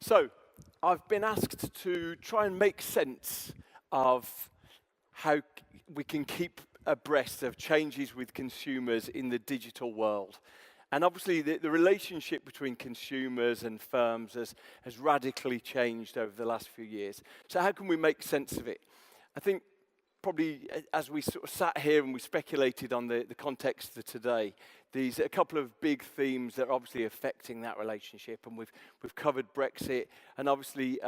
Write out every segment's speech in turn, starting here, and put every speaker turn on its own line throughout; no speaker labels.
So, I've been asked to try and make sense of how we can keep abreast of changes with consumers in the digital world. And obviously, the relationship between consumers and firms has radically changed over the last few years. So how can we make sense of it? I think probably as we sort of sat here and we speculated on the context of today, there's a couple of big themes that are obviously affecting that relationship, and we've covered Brexit, and obviously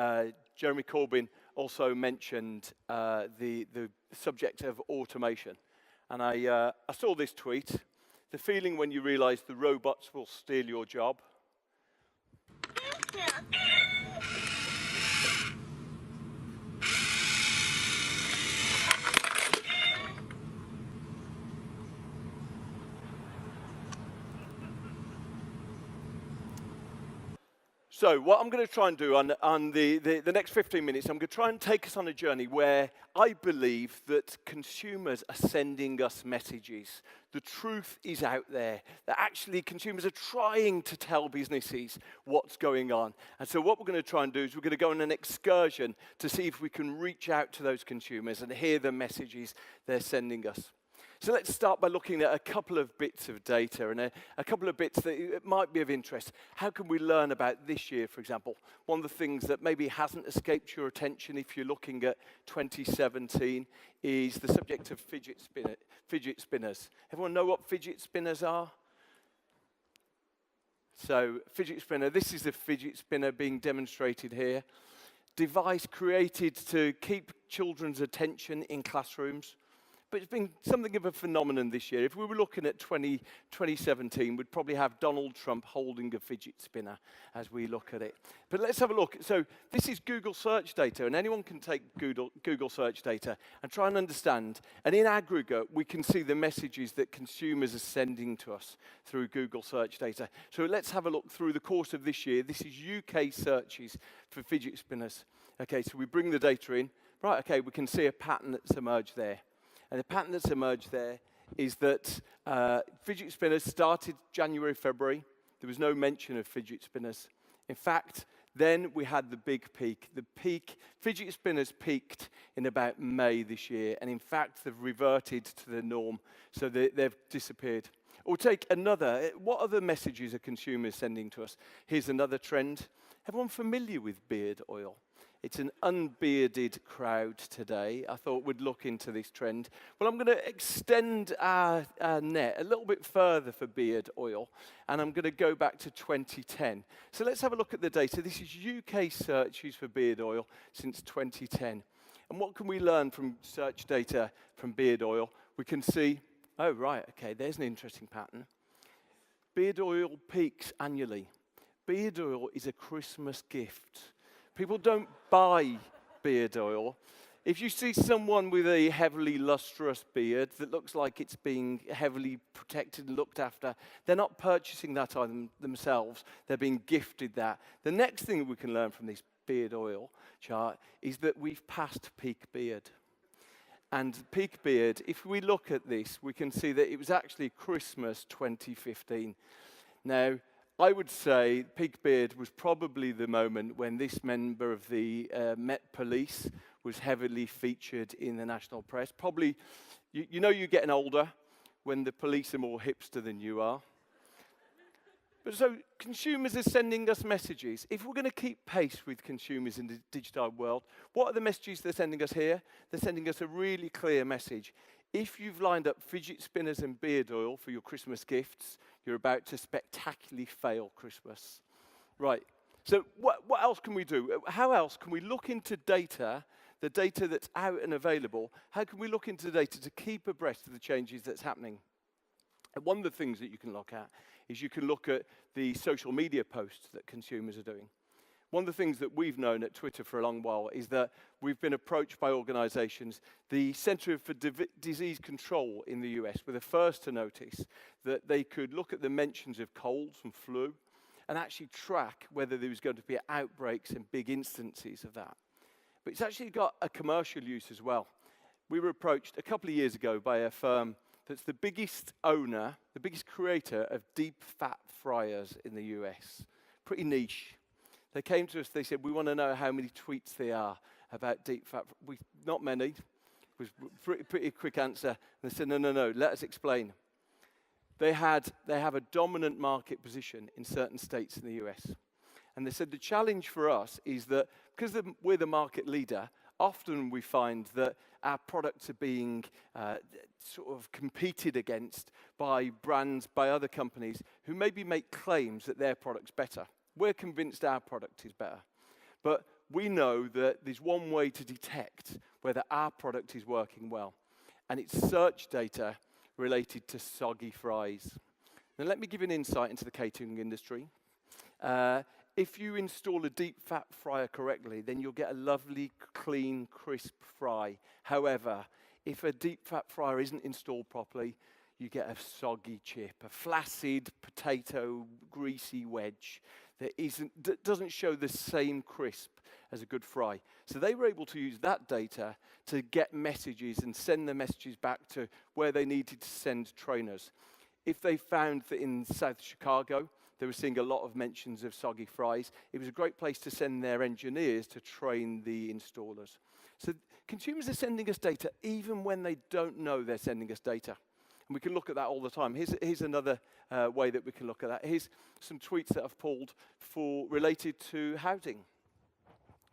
Jeremy Corbyn also mentioned the subject of automation. And I saw this tweet: the feeling when you realise the robots will steal your job. So what I'm going to try and do on the next 15 minutes, I'm going to try and take us on a journey where I believe that consumers are sending us messages. The truth is out there, that actually consumers are trying to tell businesses what's going on. And so what we're going to try and do is we're going to go on an excursion to see if we can reach out to those consumers and hear the messages they're sending us. So let's start by looking at a couple of bits of data and a couple of bits that might be of interest. How can we learn about this year, for example? One of the things that maybe hasn't escaped your attention if you're looking at 2017 is the subject of fidget spinners. Everyone know what fidget spinners are? So fidget spinner, this is the fidget spinner being demonstrated here. Device created to keep children's attention in classrooms. But it's been something of a phenomenon this year. If we were looking at 2017, we'd probably have Donald Trump holding a fidget spinner as we look at it. But let's have a look. So this is Google search data, and anyone can take Google search data and try and understand. And in aggregate, we can see the messages that consumers are sending to us through Google search data. So let's have a look through the course of this year. This is UK searches for fidget spinners. Okay, so we bring the data in. Right, okay, we can see a pattern that's emerged there. And the pattern that's emerged there is that fidget spinners started January, February. There was no mention of fidget spinners. In fact, then we had the big peak. Fidget spinners peaked in about May this year. And in fact, they've reverted to the norm. So they've disappeared. Or take another. What other messages are consumers sending to us? Here's another trend. Everyone familiar with beard oil? It's an unbearded crowd today. I thought we'd look into this trend. Well, I'm going to extend our net a little bit further for beard oil, and I'm going to go back to 2010. So let's have a look at the data. This is UK searches for beard oil since 2010. And what can we learn from search data from beard oil? We can see, oh, right, okay, there's an interesting pattern. Beard oil peaks annually. Beard oil is a Christmas gift. People don't buy beard oil. If you see someone with a heavily lustrous beard that looks like it's being heavily protected and looked after, they're not purchasing that item themselves. They're being gifted that. The next thing we can learn from this beard oil chart is that we've passed peak beard. And peak beard, if we look at this, we can see that it was actually Christmas 2015. Now, I would say peak beard was probably the moment when this member of the Met Police was heavily featured in the national press. Probably, you know you're getting older when the police are more hipster than you are. But so consumers are sending us messages. If we're going to keep pace with consumers in the digital world, what are the messages they're sending us here? They're sending us a really clear message. If you've lined up fidget spinners and beard oil for your Christmas gifts, you're about to spectacularly fail Christmas. Right, so what else can we do? How else can we look into data, the data that's out and available? How can we look into data to keep abreast of the changes that's happening? And one of the things that you can look at is you can look at the social media posts that consumers are doing. One of the things that we've known at Twitter for a long while is that we've been approached by organizations. The Center for Disease Control in the US were the first to notice that they could look at the mentions of colds and flu and actually track whether there was going to be outbreaks and big instances of that. But it's actually got a commercial use as well. We were approached a couple of years ago by a firm that's the biggest owner, the biggest creator of deep fat fryers in the US. Pretty niche. They came to us, they said, we want to know how many tweets there are about deep fat. Not many. It was a pretty quick answer. They said, no, let us explain. They have a dominant market position in certain states in the US. And they said the challenge for us is that because we're the market leader, often we find that our products are being sort of competed against by brands, by other companies who maybe make claims that their product's better. We're convinced our product is better. But we know that there's one way to detect whether our product is working well, and it's search data related to soggy fries. Now let me give you an insight into the catering industry. If you install a deep fat fryer correctly, then you'll get a lovely, clean, crisp fry. However, if a deep fat fryer isn't installed properly, you get a soggy chip, a flaccid potato, greasy wedge that doesn't show the same crisp as a good fry. So they were able to use that data to get messages and send the messages back to where they needed to send trainers. If they found that in South Chicago, they were seeing a lot of mentions of soggy fries, it was a great place to send their engineers to train the installers. So consumers are sending us data even when they don't know they're sending us data. And we can look at that all the time. Here's another way that we can look at that. Here's some tweets that I've pulled related to housing.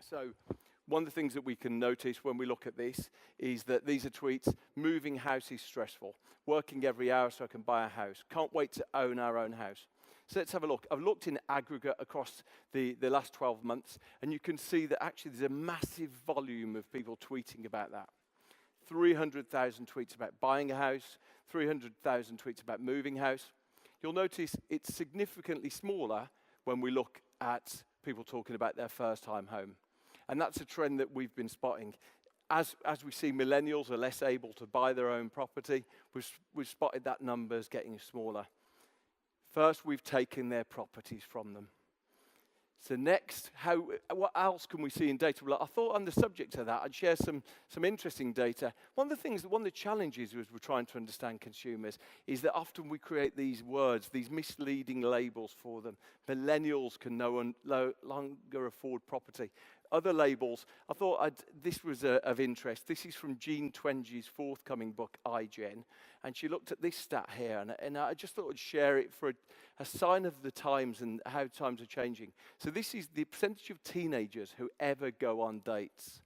So one of the things that we can notice when we look at this is that these are tweets: moving house is stressful, working every hour so I can buy a house, can't wait to own our own house. So let's have a look. I've looked in aggregate across the last 12 months, and you can see that actually there's a massive volume of people tweeting about that. 300,000 tweets about buying a house, 300,000 tweets about moving house. You'll notice it's significantly smaller when we look at people talking about their first-time home. And that's a trend that we've been spotting. As we see millennials are less able to buy their own property, we've spotted that numbers getting smaller. First, we've taken their properties from them. So next, what else can we see in data? Well, I thought on the subject of that, I'd share some interesting data. One of the challenges as we're trying to understand consumers is that often we create these words, these misleading labels for them. Millennials can no longer afford property. Other labels, I thought this was of interest. This is from Jean Twenge's forthcoming book, iGen, and she looked at this stat here, and I just thought I'd share it for a sign of the times and how times are changing. So this is the percentage of teenagers who ever go on dates.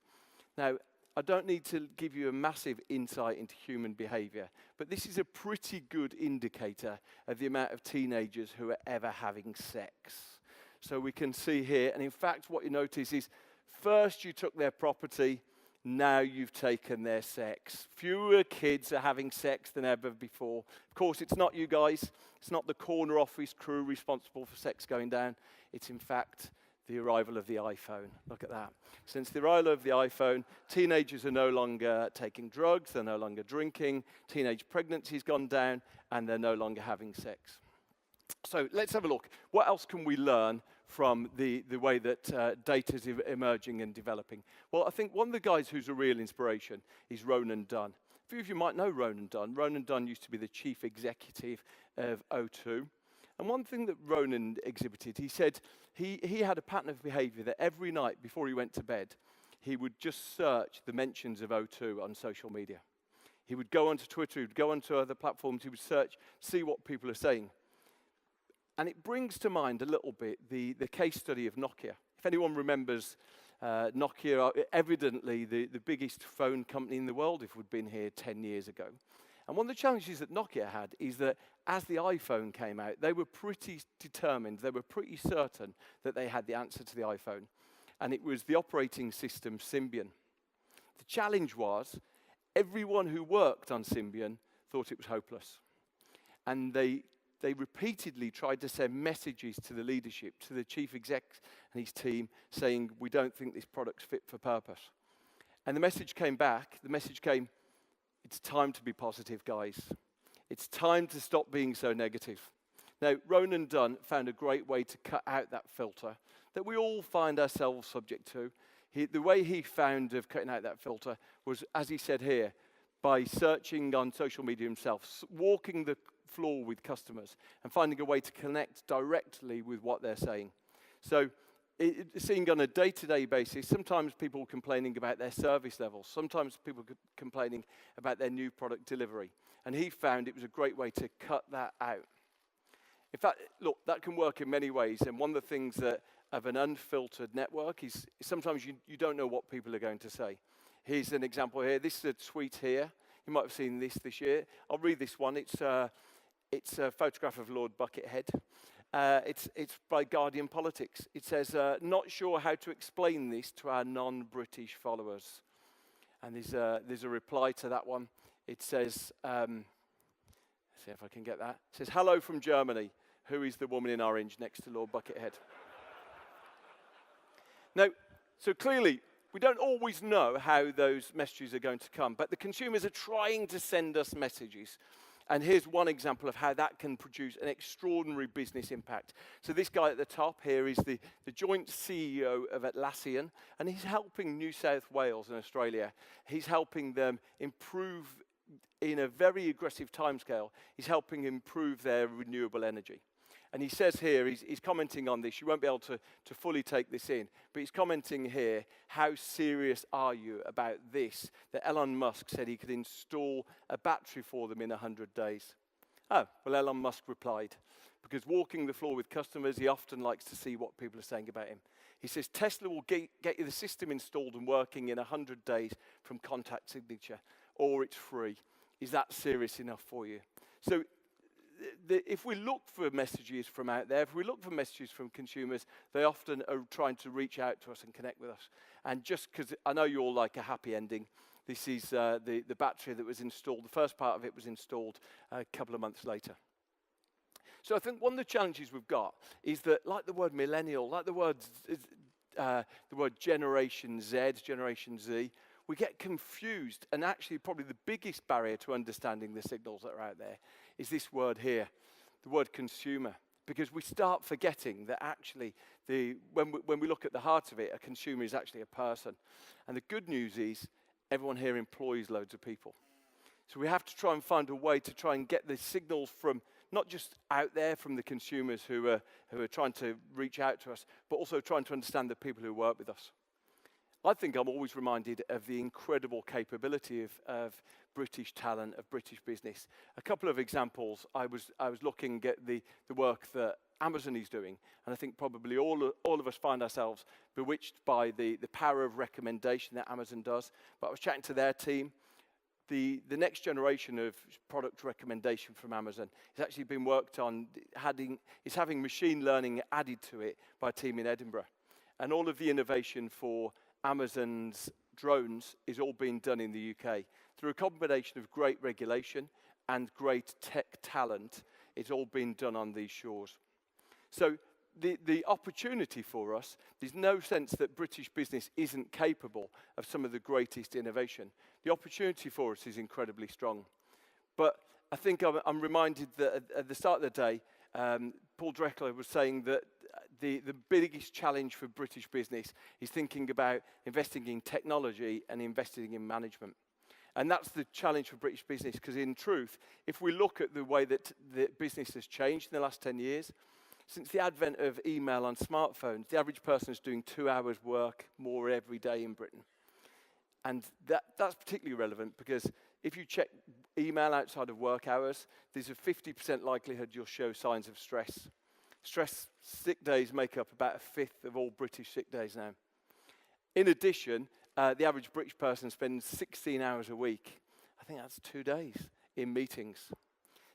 Now, I don't need to give you a massive insight into human behavior, but this is a pretty good indicator of the amount of teenagers who are ever having sex. So we can see here, and in fact, what you notice is first you took their property, now you've taken their sex. Fewer kids are having sex than ever before. Of course, it's not you guys. It's not the corner office crew responsible for sex going down. It's in fact the arrival of the iPhone. Look at that. Since the arrival of the iPhone, teenagers are no longer taking drugs, they're no longer drinking, teenage pregnancy's gone down, and they're no longer having sex. So let's have a look. What else can we learn from the way that data is emerging and developing? Well, I think one of the guys who's a real inspiration is Ronan Dunn. A few of you might know Ronan Dunn. Ronan Dunn used to be the chief executive of O2. And one thing that Ronan exhibited, he said he had a pattern of behavior that every night before he went to bed, he would just search the mentions of O2 on social media. He would go onto Twitter, he would go onto other platforms, he would search, see what people are saying. And it brings to mind a little bit the case study of Nokia. If anyone remembers Nokia, evidently the biggest phone company in the world if we'd been here 10 years ago. And one of the challenges that Nokia had is that as the iPhone came out, they were pretty determined, they were pretty certain that they had the answer to the iPhone. And it was the operating system Symbian. The challenge was everyone who worked on Symbian thought it was hopeless. And they repeatedly tried to send messages to the leadership, to the chief exec and his team, saying, we don't think this product's fit for purpose. And the message came back. The message came, it's time to be positive, guys. It's time to stop being so negative. Now, Ronan Dunn found a great way to cut out that filter that we all find ourselves subject to. The way he found of cutting out that filter was, as he said here, by searching on social media himself, walking the floor with customers and finding a way to connect directly with what they're saying. So seeing on a day-to-day basis, sometimes people complaining about their service levels, sometimes people complaining about their new product delivery. And he found it was a great way to cut that out. In fact, look, that can work in many ways. And one of the things that of an unfiltered network is sometimes you don't know what people are going to say. Here's an example here. This is a tweet here. You might have seen this year. I'll read this one. It's a photograph of Lord Buckethead. It's by Guardian Politics. It says, not sure how to explain this to our non-British followers. And there's a reply to that one. It says, let's see if I can get that. It says, hello from Germany. Who is the woman in orange next to Lord Buckethead? Now, so clearly, we don't always know how those messages are going to come, but the consumers are trying to send us messages. And here's one example of how that can produce an extraordinary business impact. So this guy at the top here is the joint CEO of Atlassian, and he's helping New South Wales and Australia. He's helping them improve, in a very aggressive timescale, he's helping improve their renewable energy. And he says here, he's commenting on this. You won't be able to fully take this in, but he's commenting here, how serious are you about this, that Elon Musk said he could install a battery for them in 100 days. Oh, well, Elon Musk replied, because walking the floor with customers, he often likes to see what people are saying about him. He says, Tesla will get you the system installed and working in 100 days from contact signature, or it's free. Is that serious enough for you? So, if we look for messages from out there, if we look for messages from consumers, they often are trying to reach out to us and connect with us. And just because I know you all like a happy ending, this is the battery that was installed. The first part of it was installed a couple of months later. So I think one of the challenges we've got is that, like the word millennial, like the word Generation Z, Generation Z, we get confused, and actually probably the biggest barrier to understanding the signals that are out there is this word here, the word consumer, because we start forgetting that actually when we look at the heart of it, a consumer is actually a person. And the good news is everyone here employs loads of people. So we have to try and find a way to try and get the signals from not just out there from the consumers who are trying to reach out to us, but also trying to understand the people who work with us. I think I'm always reminded of the incredible capability of British talent, of British business. A couple of examples, I was looking at the work that Amazon is doing, and I think probably all of us find ourselves bewitched by the power of recommendation that Amazon does. But I was chatting to their team. The next generation of product recommendation from Amazon has actually been worked on, is having machine learning added to it by a team in Edinburgh. And all of the innovation for Amazon's drones is all being done in the UK. Through a combination of great regulation and great tech talent, it's all been done on these shores. So the opportunity for us, there's no sense that British business isn't capable of some of the greatest innovation. The opportunity for us is incredibly strong. But I think I'm reminded that at the start of the day, Paul Dreckler was saying that the biggest challenge for British business is thinking about investing in technology and investing in management. And that's the challenge for British business, because in truth, if we look at the way that the business has changed in the last 10 years, since the advent of email on smartphones, the average person is doing 2 hours work more every day in Britain. And that's particularly relevant because if you check email outside of work hours, there's a 50% likelihood you'll show signs of stress. Stress sick days make up about 1/5 of all British sick days now. In addition, the average British person spends 16 hours a week. I think that's 2 days in meetings.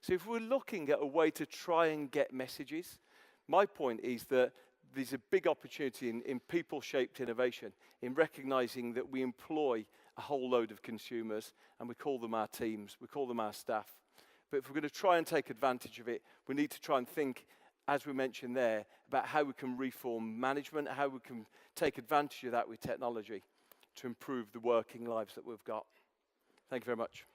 So if we're looking at a way to try and get messages, my point is that there's a big opportunity in people-shaped innovation, in recognizing that we employ a whole load of consumers, and we call them our teams, we call them our staff. But if we're going to try and take advantage of it, we need to try and think, as we mentioned there, about how we can reform management, how we can take advantage of that with technology to improve the working lives that we've got. Thank you very much.